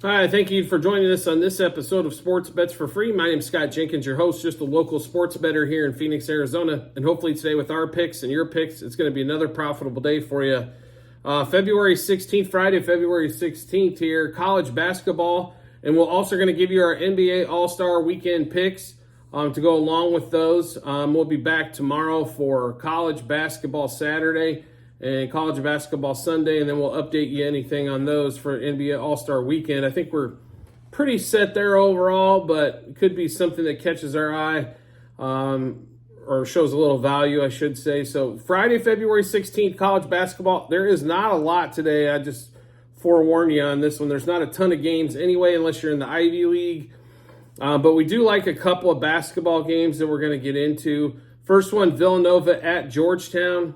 Hi, thank you for joining us on this episode of Sports Bets for Free. My name is Scott Jenkins, your host, just a local sports bettor here in Phoenix, Arizona. And hopefully today with our picks and your picks, it's going to be another profitable day for you. February 16th, Friday, February 16th here, college basketball. And we're also going to give you our NBA All-Star Weekend picks to go along with those. We'll be back tomorrow for college basketball Saturday and college basketball Sunday, and then we'll update you anything on those for NBA All-Star Weekend. I think we're pretty set there overall, but it could be something that catches our eye or shows a little value, I should say. So Friday, February 16th, college basketball. There is not a lot today. I just forewarn you on this one. There's not a ton of games anyway, unless you're in the Ivy League. But we do like a couple of basketball games that we're going to get into. First one, Villanova at Georgetown.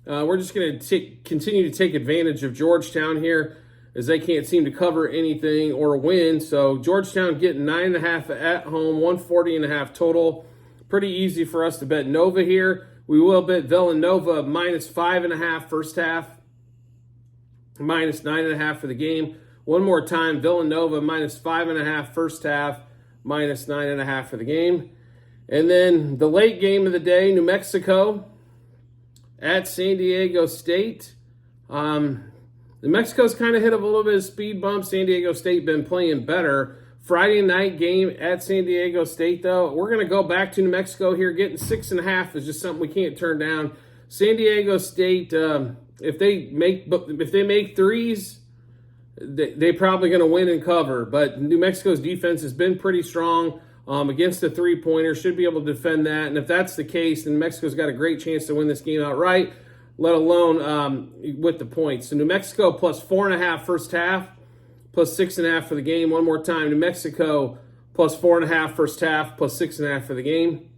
We're just going to continue to take advantage of Georgetown here as they can't seem to cover anything or win. So Georgetown getting 9.5 at home, 140.5 total. Pretty easy for us to bet Nova here. We will bet Villanova minus 5.5 first half, minus 9.5 for the game. One more time, Villanova minus 5.5 first half, minus 9.5 for the game. And then the late game of the day, New Mexico at San Diego State. New Mexico's kind of hit up a little bit of speed bump. San Diego State been playing better. Friday night game at San Diego State, though. We're going to go back to New Mexico here. Getting 6.5 is just something we can't turn down. San Diego State, if they make threes, they're probably going to win and cover. But New Mexico's defense has been pretty strong against the three-pointer. Should be able to defend that. And if that's the case, then Mexico's got a great chance to win this game outright, let alone with the points. So New Mexico plus 4.5 first half, plus 6.5 for the game. One more time, New Mexico plus 4.5 first half, plus 6.5 for the game.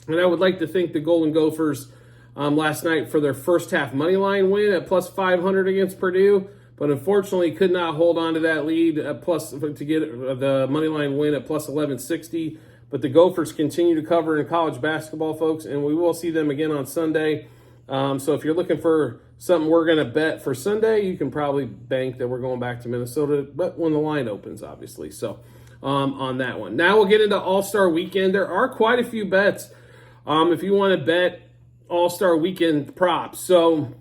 And I would like to thank the Golden Gophers last night for their first half money line win at plus 500 against Purdue, but unfortunately could not hold on to that lead to get the money line win at plus 1160. But the Gophers continue to cover in college basketball, folks, and we will see them again on Sunday. So if you're looking for something we're going to bet for Sunday, you can probably bank that we're going back to Minnesota, but when the line opens, obviously. So on that one. Now we'll get into All-Star Weekend. There are quite a few bets if you want to bet All-Star Weekend props. So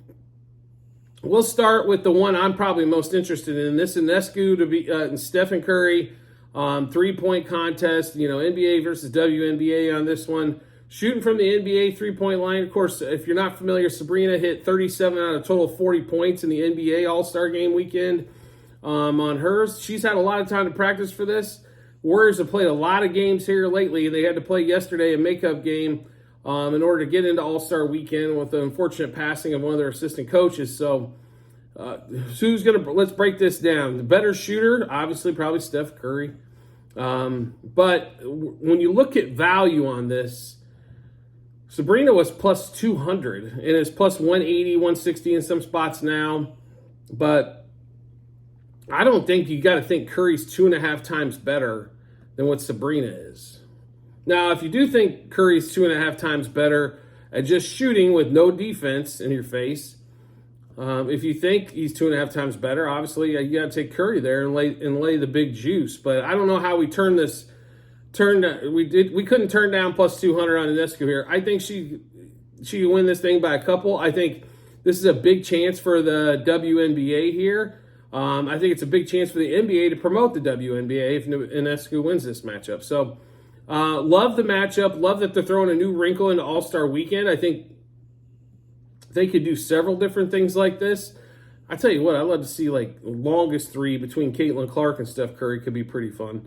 we'll start with the one I'm probably most interested in. This Ionescu to be and Stephen Curry 3-point contest. NBA versus WNBA on this one. Shooting from the NBA three-point line. Of course, if you're not familiar, Sabrina hit 37 out of total 40 points in the NBA All-Star Game weekend on hers. She's had a lot of time to practice for this. Warriors have played a lot of games here lately, and they had to play yesterday a makeup game in order to get into All-Star Weekend with the unfortunate passing of one of their assistant coaches. So let's break this down. The better shooter, obviously, probably Steph Curry. But when you look at value on this, Sabrina was plus 200 and is plus 180, 160 in some spots now. But I don't think you got to think Curry's 2.5 times better than what Sabrina is. Now, if you do think Curry's 2.5 times better at just shooting with no defense in your face, if you think he's 2.5 times better, obviously you got to take Curry there and lay the big juice. But I don't know how we we couldn't turn down plus 200 on Ionescu here. I think she can win this thing by a couple. I think this is a big chance for the WNBA here. I think it's a big chance for the NBA to promote the WNBA if Ionescu wins this matchup. So love the matchup. Love that they're throwing a new wrinkle into All-Star Weekend. I think they could do several different things like this. I tell you what, I'd love to see like longest three between Caitlin Clark and Steph Curry. Could be pretty fun.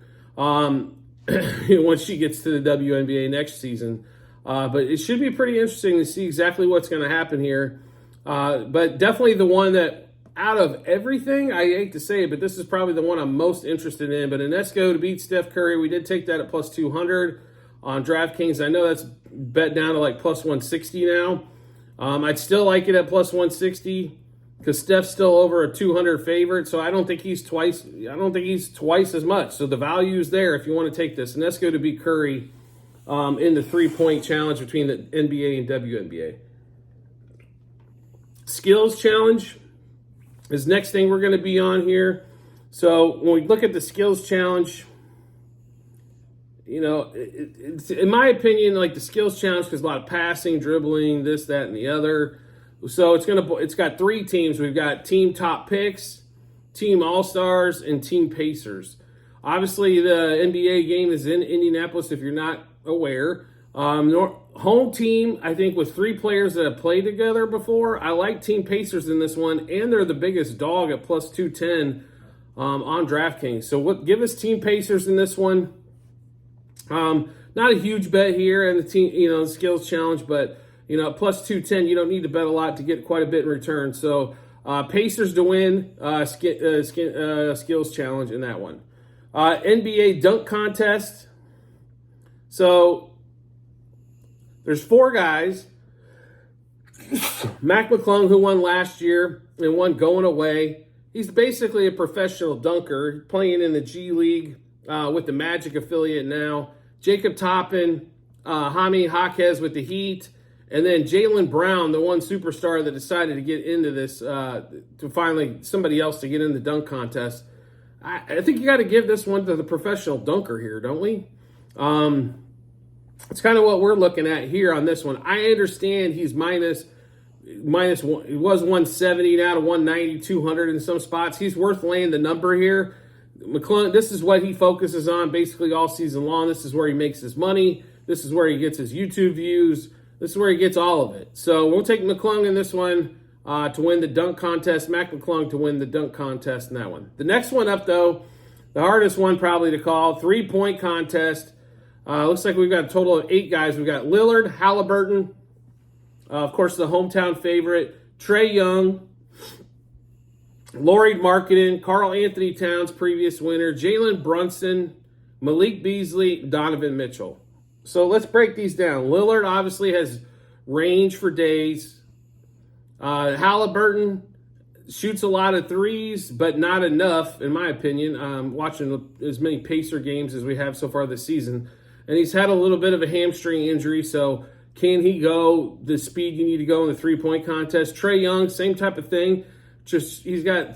Once she gets to the WNBA next season. But it should be pretty interesting to see exactly what's going to happen here. But definitely the one that, out of everything, I hate to say it, but this is probably the one I'm most interested in. But Ionescu to beat Steph Curry, we did take that at plus 200 on DraftKings. I know that's bet down to like plus 160 now. I'd still like it at plus 160. Because Steph's still over a 200 favorite, so I don't think he's twice as much. So the value is there if you want to take this. And let's go to beat Curry in the 3-point challenge between the NBA and WNBA. Skills challenge is next thing we're going to be on here. So when we look at the skills challenge, it's, in my opinion, like the skills challenge, because a lot of passing, dribbling, this, that, and the other. So it's got 3 teams. We've got Team Top Picks, Team All-Stars, and Team Pacers. Obviously, the NBA game is in Indianapolis, if you're not aware. Home team, I think, with 3 players that have played together before. I like Team Pacers in this one, and they're the biggest dog at plus 210 on DraftKings. So give us Team Pacers in this one. Not a huge bet here in the team, the skills challenge, but plus 210, you don't need to bet a lot to get quite a bit in return. So Pacers to win skills challenge in that one. NBA dunk contest. So there's 4 guys. Mac McClung, who won last year and won going away. He's basically a professional dunker, playing in the G League with the Magic affiliate now. Jacob Toppin, Jaime Jaquez with the Heat, and then Jaylen Brown, the one superstar that decided to get into this, to finally somebody else to get in the dunk contest. I think you got to give this one to the professional dunker here, don't we? It's kind of what we're looking at here on this one. I understand he's minus one. It was 170 now to 190, 200 in some spots. He's worth laying the number here. McClung, this is what he focuses on basically all season long. This is where he makes his money. This is where he gets his YouTube views. This is where he gets all of it. So we'll take McClung in this one to win the dunk contest. Mac McClung to win the dunk contest in that one. The next one up, though, the hardest one probably to call, 3-point contest. Looks like we've got a total of 8 guys. We've got Lillard, Halliburton, of course, the hometown favorite, Trae Young, Lauri Markkanen, Karl Anthony Towns, previous winner, Jalen Brunson, Malik Beasley, Donovan Mitchell. So let's break these down. Lillard obviously has range for days. Halliburton shoots a lot of threes, but not enough, in my opinion. Watching as many Pacer games as we have so far this season. And he's had a little bit of a hamstring injury, so can he go the speed you need to go in the 3-point contest? Trae Young, same type of thing. Just he can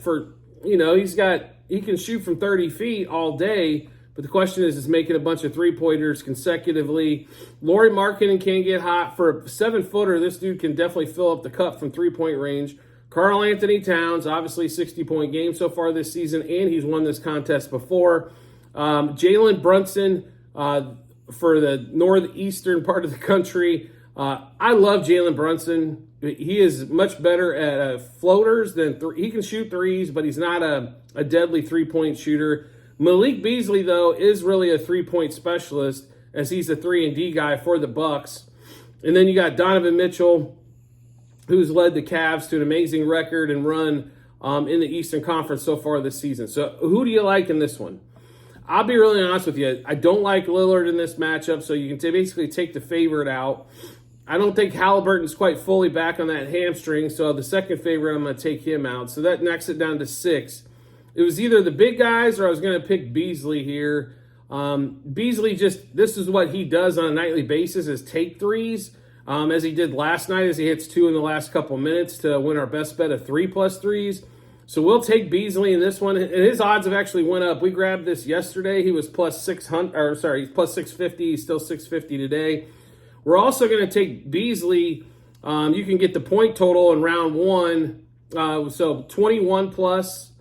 shoot from 30 feet all day, but the question is making a bunch of 3-pointers consecutively. Lauri Markkanen can get hot. For a 7-footer, this dude can definitely fill up the cup from 3-point range. Karl Anthony Towns, obviously 60-point game so far this season, and he's won this contest before. Jalen Brunson for the northeastern part of the country. I love Jalen Brunson. He is much better at floaters than he can shoot threes, but he's not a deadly 3-point shooter. Malik Beasley, though, is really a 3-point specialist, as he's a 3-and-D guy for the Bucks. And then you got Donovan Mitchell, who's led the Cavs to an amazing record and run in the Eastern Conference so far this season. So who do you like in this one? I'll be really honest with you. I don't like Lillard in this matchup, so you can basically take the favorite out. I don't think Halliburton's quite fully back on that hamstring, so the second favorite, I'm going to take him out. So that knocks it down to 6. It was either the big guys or I was going to pick Beasley here. Beasley this is what he does on a nightly basis, is take threes, as he did last night, as he hits 2 in the last couple minutes to win our best bet of 3+ threes. So we'll take Beasley in this one, and his odds have actually went up. We grabbed this yesterday. He was plus 650. He's still 650 today. We're also going to take Beasley. You can get the point total in round 1. So 21 plus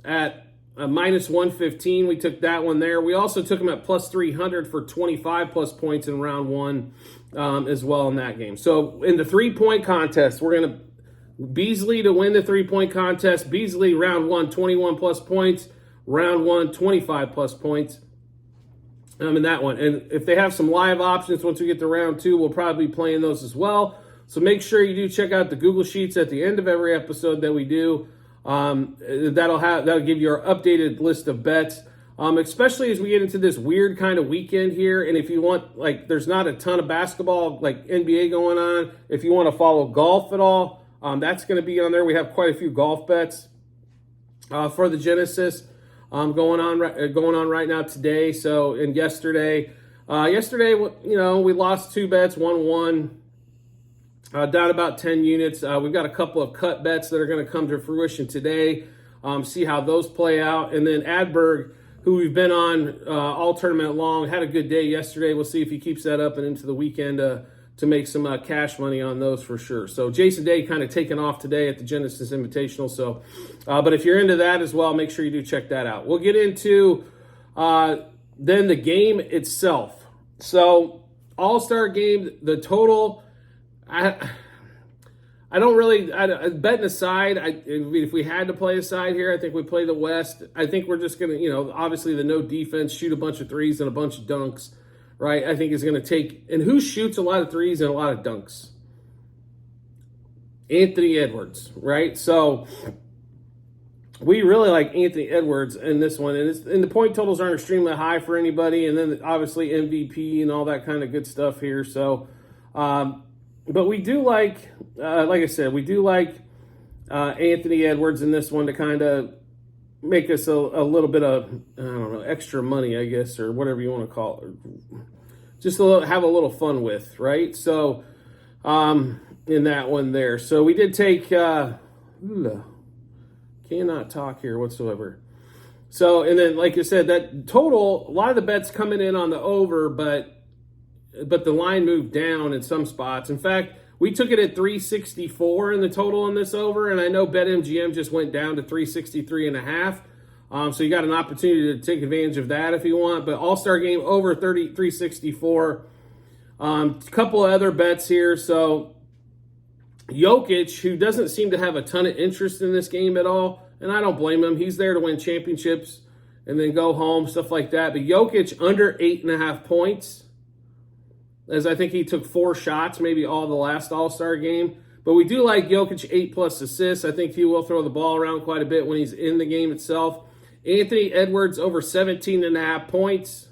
at minus 115. We took that one there. We also took him at plus 300 for 25 plus points in round 1 as well in that game. So in the 3-point contest, we're going to Beasley to win the 3-point contest. Beasley round 1, 21 plus points. Round 1, 25 plus points. In that one. And if they have some live options once we get to round 2, we'll probably be playing those as well. So make sure you do check out the Google Sheets at the end of every episode that we do. That'll give you our updated list of bets. Especially as we get into this weird kind of weekend here. And if you want, there's not a ton of basketball, like NBA going on. If you want to follow golf at all, that's going to be on there. We have quite a few golf bets for the Genesis. Going on right now today. So, and yesterday, we lost 2 bets, won, down about 10 units. We've got a couple of cut bets that are going to come to fruition today. see how those play out. And then Adberg, who we've been on all tournament long, had a good day yesterday. We'll see if he keeps that up and into the weekend to make some cash money on those for sure. So Jason Day kind of taking off today at the Genesis Invitational. So, but if you're into that as well, make sure you do check that out. We'll get into then the game itself. So All-Star game, the total, I don't really, betting aside, if we had to play a side here, I think we play the West. I think we're just going to, obviously the no defense, shoot a bunch of threes and a bunch of dunks, right? I think is going to take, and who shoots a lot of threes and a lot of dunks? Anthony Edwards, right? So we really like Anthony Edwards in this one, and the point totals aren't extremely high for anybody, and then obviously MVP and all that kind of good stuff here. So, but we do like I said, we do like Anthony Edwards in this one to kind of make us a little bit of, I don't know, extra money, I guess, or whatever you want to call it. Just have a little fun with, right? So, in that one there. So we did take, cannot talk here whatsoever. So, and then, like I said, that total, a lot of the bets coming in on the over, but the line moved down in some spots. In fact, we took it at 364 in the total on this over, and I know BetMGM just went down to 363.5. So you got an opportunity to take advantage of that if you want. But All-Star game over 364. Couple of other bets here. So Jokic, who doesn't seem to have a ton of interest in this game at all, and I don't blame him. He's there to win championships and then go home, stuff like that. But Jokic under 8.5 points, as I think he took 4 shots, maybe all the last All-Star game. But we do like Jokic 8+ assists. I think he will throw the ball around quite a bit when he's in the game itself. Anthony Edwards over 17.5 points.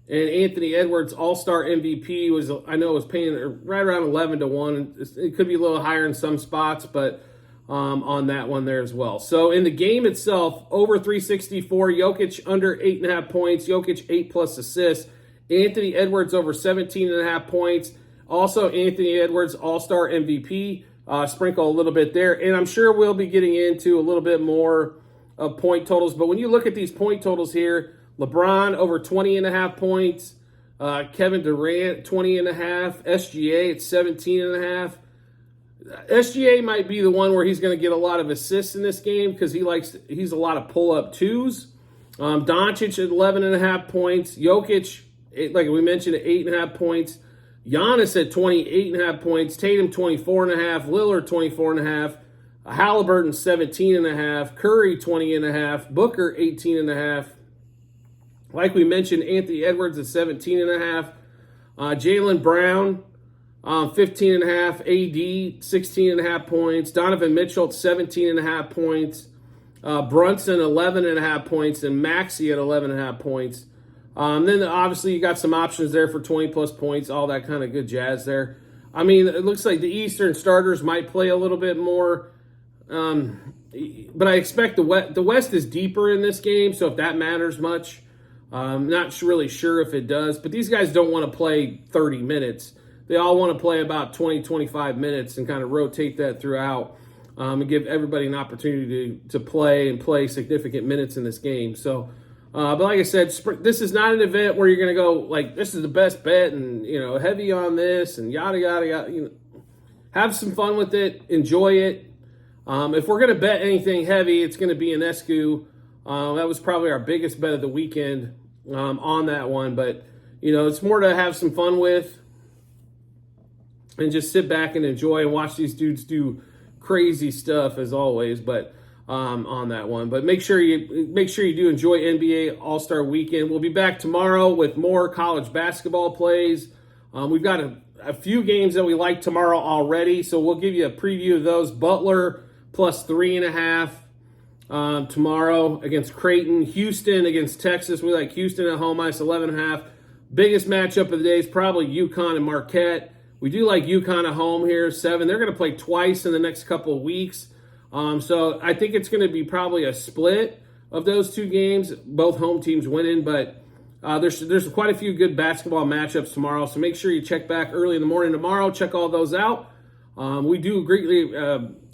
And Anthony Edwards All-Star MVP was paying right around 11-1. It could be a little higher in some spots, but on that one there as well. So in the game itself, over 364, Jokic under 8.5 points, Jokic 8+ assists. Anthony Edwards over 17.5 points. Also, Anthony Edwards, All-Star MVP. Sprinkle a little bit there. And I'm sure we'll be getting into a little bit more of point totals. But when you look at these point totals here, LeBron over 20.5 points. Kevin Durant, 20.5. SGA at 17.5. SGA might be the one where he's going to get a lot of assists in this game because he's a lot of pull-up twos. Doncic at 11.5 points. Jokic, like we mentioned, at 8.5 points. Giannis at 28.5 points. Tatum 24.5. Lillard 24.5. Halliburton 17.5. Curry 20.5. Booker 18.5. Like we mentioned, Anthony Edwards at 17.5. Jaylen Brown 15.5. AD 16.5 points. Donovan Mitchell at 17.5 points. Brunson 11.5 points, and Maxey at 11.5 points. Then obviously you got some options there for 20+ points, all that kind of good jazz there. I mean, it looks like the Eastern starters might play a little bit more, but I expect the West is deeper in this game, so if that matters much, I'm not really sure if it does. But these guys don't want to play 30 minutes. They all want to play about 20, 25 minutes and kind of rotate that throughout and give everybody an opportunity to play significant minutes in this game. So. But like I said, this is not an event where you're going to go like, this is the best bet and, heavy on this and yada, yada, yada. Have some fun with it. Enjoy it. If we're going to bet anything heavy, it's going to be an Escu. That was probably our biggest bet of the weekend on that one. But, it's more to have some fun with and just sit back and enjoy and watch these dudes do crazy stuff as always. But on that one. But make sure you do enjoy NBA All-Star Weekend. We'll be back tomorrow with more college basketball plays. We've got a few games that we like tomorrow already, so we'll give you a preview of those. Butler plus 3.5 tomorrow against Creighton. Houston against Texas. We like Houston at home minus 11.5. Biggest matchup of the day is probably UConn and Marquette. We do like UConn at home here, 7. They're going to play twice in the next couple of weeks. So I think it's going to be probably a split of those two games, both home teams winning, but there's quite a few good basketball matchups tomorrow, so make sure you check back early in the morning tomorrow, check all those out. We do greatly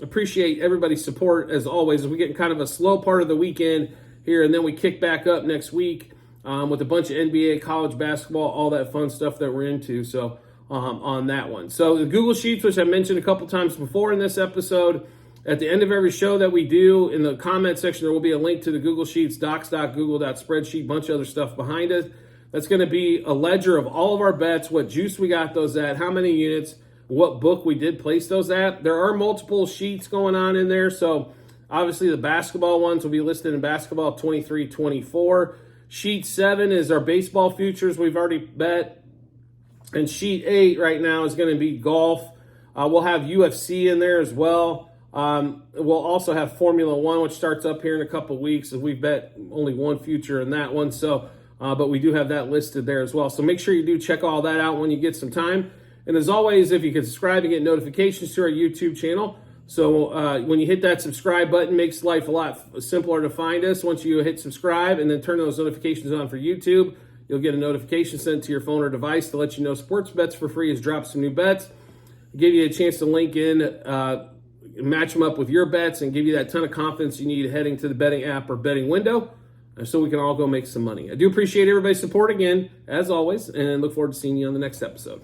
appreciate everybody's support as always. We get kind of a slow part of the weekend here, and then we kick back up next week with a bunch of NBA, college basketball, all that fun stuff that we're into. So on that one. So the Google Sheets, which I mentioned a couple times before in this episode, at the end of every show that we do, in the comment section, there will be a link to the Google Sheets, docs.google.spreadsheet, bunch of other stuff behind it. That's going to be a ledger of all of our bets, what juice we got those at, how many units, what book we did place those at. There are multiple sheets going on in there, so obviously the basketball ones will be listed in basketball 23-24. Sheet 7 is our baseball futures we've already bet. And sheet 8 right now is going to be golf. We'll have UFC in there as well. We'll also have Formula One, which starts up here in a couple weeks. And we've bet only one future in that one. So, but we do have that listed there as well. So make sure you do check all that out when you get some time. And as always, if you can subscribe and get notifications to our YouTube channel. So when you hit that subscribe button, it makes life a lot simpler to find us. Once you hit subscribe and then turn those notifications on for YouTube, you'll get a notification sent to your phone or device to let you know Sports Bets for Free has dropped some new bets. Give you a chance to link in, match them up with your bets, and give you that ton of confidence you need heading to the betting app or betting window so we can all go make some money. I do appreciate everybody's support again, as always, and look forward to seeing you on the next episode.